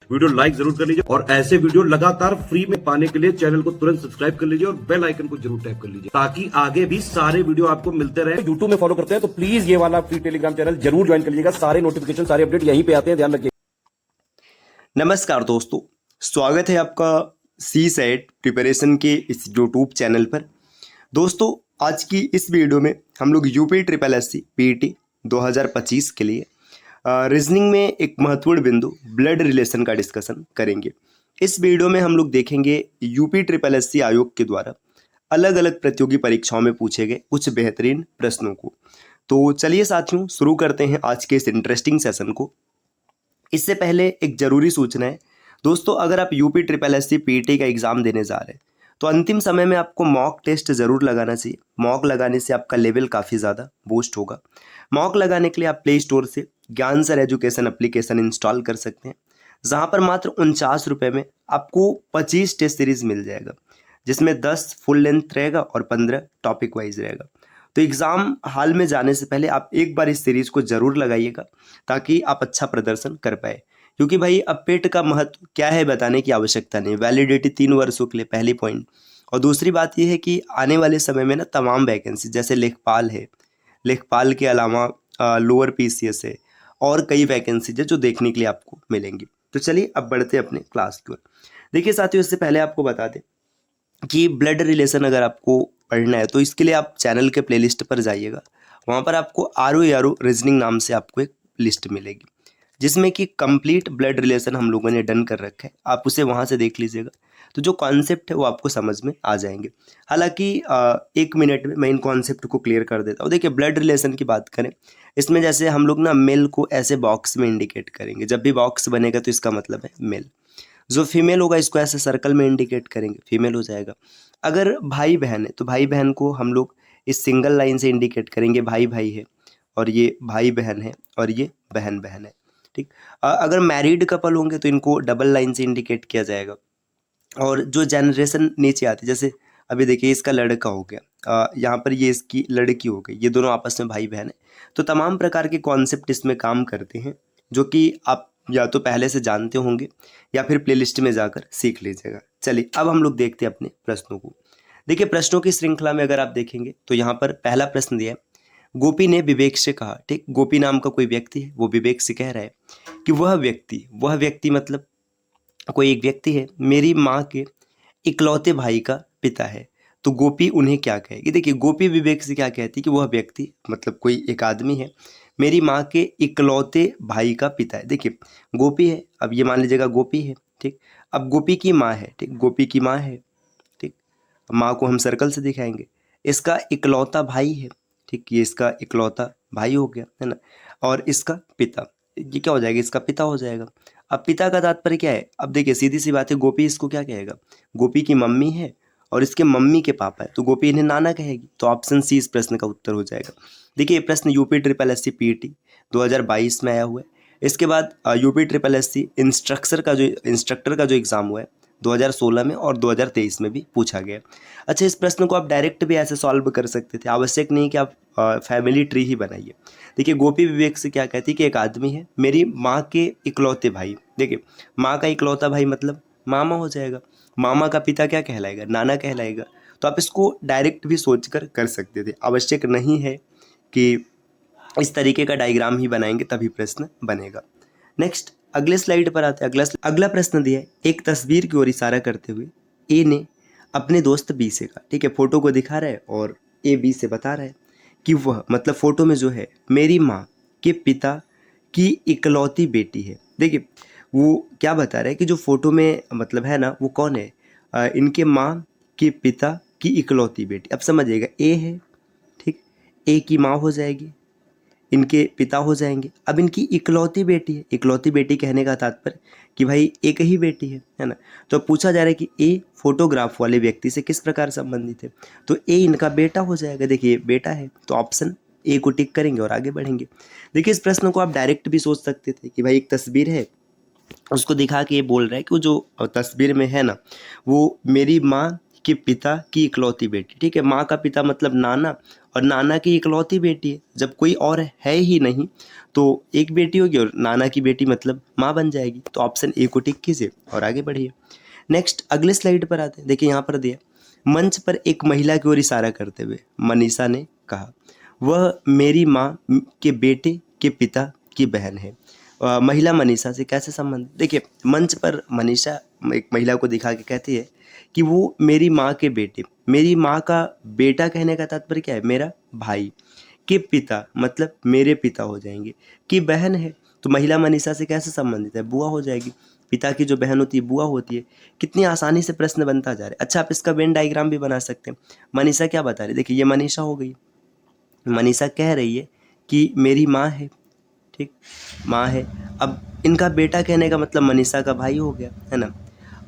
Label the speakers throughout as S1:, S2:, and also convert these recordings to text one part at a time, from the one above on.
S1: Video like जरूर कर लीजिए और ऐसे वीडियो लगातार फ्री में पाने के लिए चैनल को तुरंत सब्सक्राइब कर लीजिए और बेल आइकन को जरूर टैप कर लीजिए ताकि आगे भी सारे वीडियो आपको मिलते रहे। यूट्यूब में फॉलो करते हैं तो प्लीज ये वाला फ्री टेलीग्राम चैनल जरूर ज्वाइन कर लीजिएगा। सारे नोटिफिकेशन सारे अपडेट यहीं पे आते हैं, ध्यान रखिए।
S2: नमस्कार दोस्तों, स्वागत है आपका सी सेट प्रिपरेशन के इस यूट्यूब चैनल पर। दोस्तों, आज की इस वीडियो में हम लोग यूपी ट्रिपल एससी पीईटी 2025 के लिए रीजनिंग में एक महत्वपूर्ण बिंदु ब्लड रिलेशन का डिस्कशन करेंगे। इस वीडियो में हम लोग देखेंगे यूपी ट्रिपल एससी आयोग के द्वारा अलग अलग प्रतियोगी परीक्षाओं में पूछे गए कुछ बेहतरीन प्रश्नों को। तो चलिए साथियों, शुरू करते हैं आज के इस इंटरेस्टिंग सेशन को। इससे पहले एक जरूरी सूचना है दोस्तों, अगर आप यूपी ट्रिपल एससी पीईटी का एग्जाम देने जा रहे हैं तो अंतिम समय में आपको मॉक टेस्ट ज़रूर लगाना चाहिए। मॉक लगाने से आपका लेवल काफ़ी ज़्यादा बूस्ट होगा। मॉक लगाने के लिए आप प्ले स्टोर से ज्ञान सर एजुकेशन एप्लीकेशन इंस्टॉल कर सकते हैं, जहां पर मात्र 49 रुपये में आपको 25 टेस्ट सीरीज मिल जाएगा, जिसमें 10 फुल लेंथ रहेगा और 15 टॉपिक वाइज रहेगा। तो एग्ज़ाम हाल में जाने से पहले आप एक बार इस सीरीज़ को ज़रूर लगाइएगा ताकि आप अच्छा प्रदर्शन कर पाए। क्योंकि भाई अब पेट का महत्व क्या है बताने की आवश्यकता नहीं, वैलिडिटी 3 वर्षों के लिए, पहली पॉइंट। और दूसरी बात यह है कि आने वाले समय में ना तमाम वैकेंसी जैसे लेखपाल है, लेखपाल के अलावा लोअर पीसीएस है और कई वैकेंसीज है जो देखने के लिए आपको मिलेंगी। तो चलिए अब बढ़ते हैं अपने क्लास की ओर। देखिए साथियों, इससे पहले आपको बता दें कि ब्लड रिलेशन अगर आपको पढ़ना है तो इसके लिए आप चैनल के प्लेलिस्ट पर जाइएगा। वहाँ पर आपको आरो रीजनिंग नाम से आपको एक लिस्ट मिलेगी जिसमें कि कंप्लीट ब्लड रिलेशन हम लोगों ने डन कर रखा है। आप उसे वहाँ से देख लीजिएगा तो जो कॉन्सेप्ट है वो आपको समझ में आ जाएंगे। हालांकि 1 मिनट में मैं इन कॉन्सेप्ट को क्लियर कर देता हूँ। देखिए, ब्लड रिलेशन की बात करें, इसमें जैसे हम लोग ना मेल को ऐसे बॉक्स में इंडिकेट करेंगे। जब भी बॉक्स बनेगा तो इसका मतलब है मेल। जो फीमेल होगा इसको ऐसे सर्कल में इंडिकेट करेंगे, फीमेल हो जाएगा। अगर भाई बहन है तो भाई बहन को हम लोग इस सिंगल लाइन से इंडिकेट करेंगे, भाई भाई है और ये भाई बहन है और ये बहन बहन है। ठीक। अगर मैरिड कपल होंगे तो इनको डबल लाइन से इंडिकेट किया जाएगा। और जो जनरेशन नीचे आती है, जैसे अभी देखिए इसका लड़का हो गया, यहाँ पर ये इसकी लड़की हो गई, ये दोनों आपस में भाई बहन है। तो तमाम प्रकार के कॉन्सेप्ट इसमें काम करते हैं जो कि आप या तो पहले से जानते होंगे या फिर प्लेलिस्ट में जाकर सीख लीजिएगा। चलिए अब हम लोग देखते हैं अपने प्रश्नों को। देखिए, प्रश्नों की श्रृंखला में अगर आप देखेंगे तो यहाँ पर पहला प्रश्न दिया है, गोपी ने विवेक से कहा। ठीक, गोपी नाम का कोई व्यक्ति है, वो विवेक से कह रहा है कि वह व्यक्ति मतलब कोई एक व्यक्ति है, मेरी माँ के इकलौते भाई का पिता है। तो गोपी उन्हें क्या कहेगी? देखिए, गोपी विवेक से क्या कहती है कि वह व्यक्ति मतलब कोई एक आदमी है, मेरी माँ के इकलौते भाई का पिता है। देखिए, गोपी है, अब ये मान लीजिएगा गोपी है। ठीक, अब गोपी की माँ है। ठीक, गोपी की माँ है। ठीक, माँ को हम सर्कल से दिखाएंगे। इसका इकलौता भाई है। ठीक, ये इसका इकलौता भाई हो गया, है ना। और इसका पिता, ये क्या हो जाएगा? इसका पिता हो जाएगा। अब पिता का तात्पर्य क्या है? अब देखिए, सीधी सी बात है, गोपी इसको क्या कहेगा? गोपी की मम्मी है और इसके मम्मी के पापा है, तो गोपी इन्हें नाना कहेगी। तो ऑप्शन सी इस प्रश्न का उत्तर हो जाएगा। देखिए, ये प्रश्न यूपी ट्रिपल एससी पीईटी 2022 में आया हुआ है। इसके बाद यूपी ट्रिपल एससी इंस्ट्रक्टर का जो एग्ज़ाम हुआ है 2016 में और 2023 में भी पूछा गया। अच्छा, इस प्रश्न को आप डायरेक्ट भी ऐसे सॉल्व कर सकते थे, आवश्यक नहीं कि आप फैमिली ट्री ही बनाइए। देखिए, गोपी विवेक से क्या कहती है कि एक आदमी है, मेरी माँ के इकलौते भाई। देखिए, माँ का इकलौता भाई मतलब मामा हो जाएगा। मामा का पिता क्या कहलाएगा? नाना कहलाएगा। तो आप इसको डायरेक्ट भी सोचकर कर सकते थे, आवश्यक नहीं है कि इस तरीके का डायग्राम ही बनाएंगे तभी प्रश्न बनेगा। नेक्स्ट अगले स्लाइड पर आते हैं। अगला प्रश्न दिया है, एक तस्वीर की ओर इशारा करते हुए ए ने अपने दोस्त बी से कहा। ठीक है, फोटो को दिखा रहा है और ए बी से बता रहा है कि वह मतलब फोटो में जो है मेरी माँ के पिता की इकलौती बेटी है। देखिए, वो क्या बता रहा है कि जो फोटो में मतलब है ना, वो कौन है? इनके माँ के पिता की इकलौती बेटी। अब समझिएगा, ए है, ठीक, ए की माँ हो जाएगी, इनके पिता हो जाएंगे। अब इनकी इकलौती बेटी है। इकलौती बेटी कहने का तात्पर्य कि भाई एक ही बेटी है ना। तो पूछा जा रहा है कि ए फोटोग्राफ वाले व्यक्ति से किस प्रकार संबंधित है? तो ए इनका बेटा हो जाएगा। देखिए, बेटा है तो ऑप्शन ए को टिक करेंगे और आगे बढ़ेंगे। देखिए, इस प्रश्न को आप डायरेक्ट भी सोच सकते थे कि भाई एक तस्वीर है, उसको दिखा के ये बोल रहा है कि वो जो तस्वीर में है ना, वो मेरी माँ के पिता की इकलौती बेटी, ठीक है। माँ का पिता मतलब नाना, और नाना की इकलौती बेटी है। जब कोई और है ही नहीं तो एक बेटी होगी और नाना की बेटी मतलब माँ बन जाएगी। तो ऑप्शन ए को टिक कीजिए और आगे बढ़िए। नेक्स्ट अगले स्लाइड पर आते हैं। देखिए यहाँ पर दिया, मंच पर एक महिला की ओर इशारा करते हुए मनीषा ने कहा, वह मेरी माँ के बेटे के पिता की बहन है। महिला मनीषा से कैसे संबंध? देखिए मंच पर मनीषा एक महिला को दिखा के कहती है कि वो मेरी माँ के बेटे, मेरी माँ का बेटा कहने का तात्पर्य क्या है? मेरा भाई के पिता मतलब मेरे पिता हो जाएंगे, की बहन है तो महिला मनीषा से कैसे संबंधित है? बुआ हो जाएगी। पिता की जो बहन होती है बुआ होती है। कितनी आसानी से प्रश्न बनता जा रहा है। अच्छा, आप इसका वेन डायग्राम भी बना सकते हैं। मनीषा क्या बता रही है? देखिए ये मनीषा हो गई, मनीषा कह रही है कि मेरी माँ है, ठीक, माँ है। अब इनका बेटा कहने का मतलब मनीषा का भाई हो गया, है ना।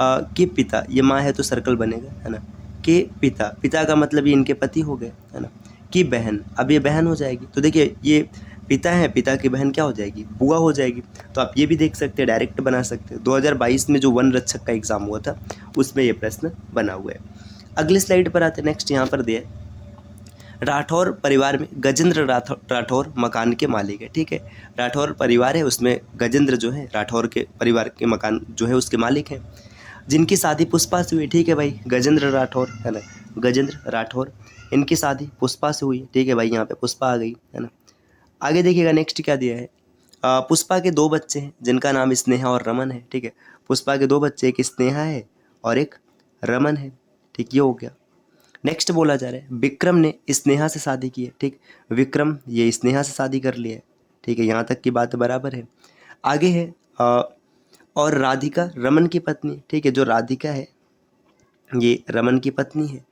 S2: के पिता, ये माँ है तो सर्कल बनेगा, है ना। के पिता, पिता का मतलब ये इनके पति हो गए, है ना। की बहन, अब ये बहन हो जाएगी। तो देखिए ये पिता है, पिता की बहन क्या हो जाएगी? बुआ हो जाएगी। तो आप ये भी देख सकते हैं, डायरेक्ट बना सकते हैं। 2022 में जो वन रक्षक का एग्जाम हुआ था उसमें ये प्रश्न बना हुआ है। अगले स्लाइड पर आते हैं। नेक्स्ट यहाँ पर दिया है, राठौर परिवार में गजेंद्र राठौर मकान के मालिक है, ठीक है। राठौर परिवार है, उसमें गजेंद्र जो है राठौर के परिवार के मकान जो है उसके मालिक हैं, जिनकी शादी पुष्पा से हुई, ठीक है भाई। गजेंद्र राठौर, है ना, गजेंद्र राठौर, इनकी शादी पुष्पा से हुई, ठीक है भाई। यहाँ पे पुष्पा आ गई, है ना। आगे देखिएगा नेक्स्ट क्या दिया है, पुष्पा के 2 बच्चे हैं जिनका नाम स्नेहा और रमन है, ठीक है। पुष्पा के 2 बच्चे, एक स्नेहा है और एक रमन है, ठीक, ये हो गया। नेक्स्ट बोला जा रहा है, विक्रम ने स्नेहा से शादी की है, ठीक। विक्रम ये स्नेहा से शादी कर लिया है, ठीक है। यहाँ तक की बात बराबर है। आगे है और राधिका रमन की पत्नी, ठीक है। जो राधिका है ये रमन की पत्नी है।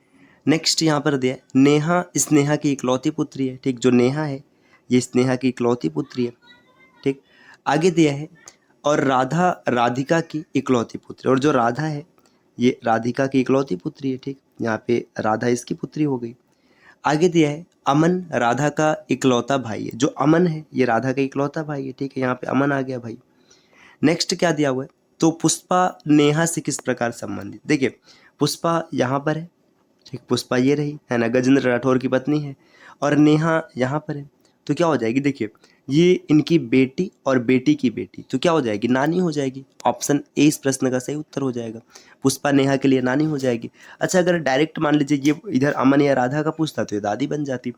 S2: नेक्स्ट यहाँ पर दिया है, नेहा स्नेहा की इकलौती पुत्री है, ठीक। जो नेहा है ये स्नेहा की इकलौती पुत्री है, ठीक। आगे दिया है और राधा राधिका की इकलौती पुत्री, और जो राधा है ये राधिका की इकलौती पुत्री है, ठीक। यहाँ पे राधा इसकी पुत्री हो गई। आगे दिया है अमन राधा का इकलौता भाई है। जो अमन है ये राधा का इकलौता भाई है, ठीक है। यहाँ पे अमन आ गया भाई। नेक्स्ट क्या दिया हुआ है, तो पुष्पा नेहा से किस प्रकार संबंधित? देखिए पुष्पा यहाँ पर है, ठीक, पुष्पा ये रही, है ना, गजेंद्र राठौर की पत्नी है, और नेहा यहाँ पर है। तो क्या हो जाएगी? देखिए ये इनकी बेटी और बेटी की बेटी, तो क्या हो जाएगी? नानी हो जाएगी। ऑप्शन ए इस प्रश्न का सही उत्तर हो जाएगा। पुष्पा नेहा के लिए नानी हो जाएगी। अच्छा, अगर डायरेक्ट मान लीजिए ये इधर अमन या राधा का पूछता तो ये दादी बन जाती।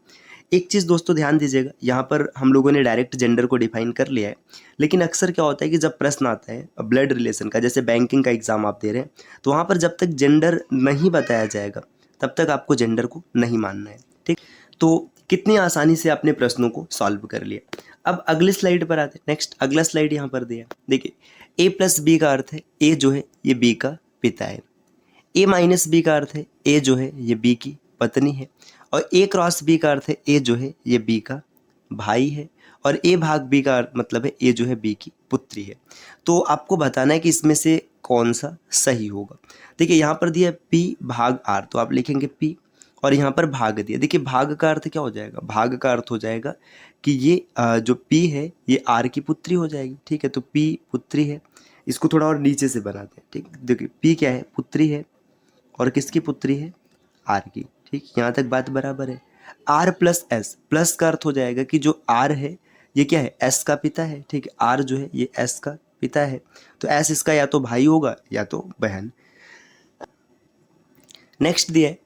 S2: एक चीज़ दोस्तों ध्यान दीजिएगा, यहाँ पर हम लोगों ने डायरेक्ट जेंडर को डिफाइन कर लिया है, लेकिन अक्सर क्या होता है कि जब प्रश्न आता है ब्लड रिलेशन का, जैसे बैंकिंग का एग्जाम आप दे रहे हैं, तो वहाँ पर जब तक जेंडर नहीं बताया जाएगा तब तक आपको जेंडर को नहीं मानना है, ठीक। तो कितनी आसानी से आपने प्रश्नों को सॉल्व कर लिया। अब अगले स्लाइड पर आते हैं। नेक्स्ट अगला स्लाइड यहाँ पर दिया, देखिए ए प्लस बी का अर्थ है ए जो है ये बी का पिता है। ए माइनस बी का अर्थ है ए जो है ये बी की पत्नी है। और ए क्रॉस बी का अर्थ है ए जो है ये बी का भाई है। और ए भाग बी का मतलब है ए जो है बी की पुत्री है। तो आपको बताना है कि इसमें से कौन सा सही होगा। देखिए यहाँ पर दिया पी भाग आर, तो आप लिखेंगे पी, और यहाँ पर भाग दिया। देखिए भाग का अर्थ क्या हो जाएगा? भाग का अर्थ हो जाएगा कि ये जो पी है ये आर की पुत्री हो जाएगी, ठीक है। तो पी पुत्री है, इसको थोड़ा और नीचे से बनाते हैं, ठीक। देखिए पी क्या है? पुत्री है, और किसकी पुत्री है? आर की, ठीक। यहाँ तक बात बराबर है। आर प्लस एस, प्लस का अर्थ हो जाएगा कि जो आर है ये क्या है? एस का पिता है, ठीक है। आर जो है ये एस का पिता है, तो एस इसका या तो भाई होगा या तो बहन। नेक्स्ट दिया है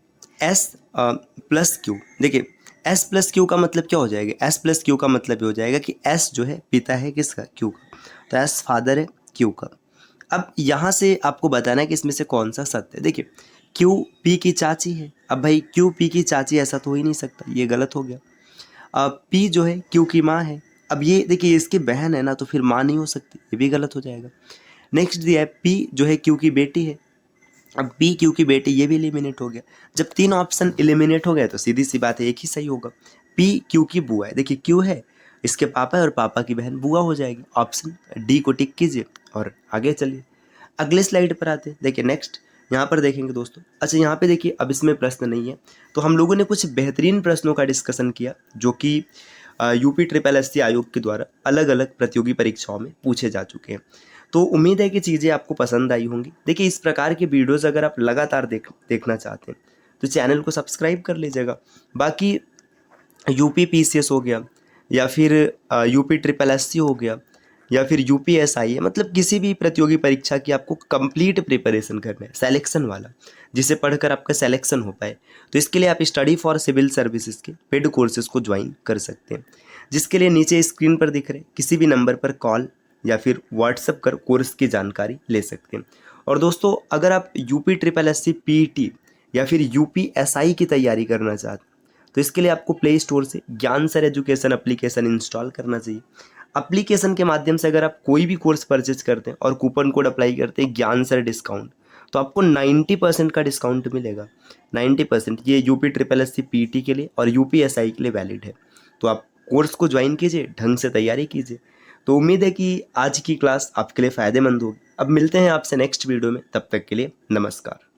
S2: एस प्लस क्यू। देखिए एस प्लस क्यू का मतलब क्या हो जाएगा? एस प्लस क्यू का मतलब ये हो जाएगा कि एस जो है पिता है किसका? क्यू का, तो एस फादर है क्यू का। अब यहाँ से आपको बताना है कि इसमें से कौन सा सत्य है। देखिए क्यू पी की चाची है। अब भाई क्यू पी की चाची ऐसा तो हो ही नहीं सकता, ये गलत हो गया। अब पी जो है क्यू की माँ है। अब ये देखिए इसकी बहन है ना, तो फिर माँ नहीं हो सकती, ये भी गलत हो जाएगा। नेक्स्ट दिया है पी जो है क्यू की बेटी है। अब पी क्यू की बेटी, ये भी एलिमिनेट हो गया। जब 3 ऑप्शन एलिमिनेट हो गए तो सीधी सी बात है एक ही सही होगा। पी क्यू की बुआ है। देखिए क्यू है, इसके पापा है, और पापा की बहन बुआ हो जाएगी। ऑप्शन डी को टिक कीजिए और आगे चलिए। अगले स्लाइड पर आते हैं। देखिए नेक्स्ट यहाँ पर देखेंगे दोस्तों। अच्छा यहाँ पे देखिए अब इसमें प्रश्न नहीं है, तो हम लोगों ने कुछ बेहतरीन प्रश्नों का डिस्कशन किया जो कि यूपी ट्रिपल एससी आयोग के द्वारा अलग अलग प्रतियोगी परीक्षाओं में पूछे जा चुके हैं। तो उम्मीद है कि चीज़ें आपको पसंद आई होंगी। देखिए, इस प्रकार के वीडियोज़ अगर आप लगातार देखना चाहते हैं तो चैनल को सब्सक्राइब कर लीजिएगा। बाकी यूपी पीसीएस हो गया, या फिर यूपी ट्रिपल एससी हो गया, या फिर यूपीएसआई है, मतलब किसी भी प्रतियोगी परीक्षा की आपको कंप्लीट प्रिपरेशन करना है, सिलेक्शन वाला, जिसे पढ़कर आपका सिलेक्शन हो पाए, तो इसके लिए आप स्टडी फॉर सिविल सर्विसेज के पेड कोर्सेज को ज्वाइन कर सकते हैं, जिसके लिए नीचे स्क्रीन पर दिख रहे किसी भी नंबर पर कॉल या फिर व्हाट्सएप कर कोर्स की जानकारी ले सकते हैं। और दोस्तों, अगर आप यूपी ट्रिपल एससी पीईटी या फिर यूपीएसआई की तैयारी करना चाहते हैं तो इसके लिए आपको प्ले स्टोर से ज्ञान सर एजुकेशन एप्लीकेशन इंस्टॉल करना चाहिए। एप्लीकेशन के माध्यम से अगर आप कोई भी कोर्स परचेज करते हैं और कूपन कोड अप्लाई करते हैं ज्ञान सर डिस्काउंट, तो आपको 90% का डिस्काउंट मिलेगा। 90%। ये यूपी ट्रिपल एससी पीईटी के लिए और यूपीएसआई के लिए वैलिड है। तो आप कोर्स को ज्वाइन कीजिए, ढंग से तैयारी कीजिए। तो उम्मीद है कि आज की क्लास आपके लिए फ़ायदेमंद होगी। अब मिलते हैं आपसे नेक्स्ट वीडियो में, तब तक के लिए नमस्कार।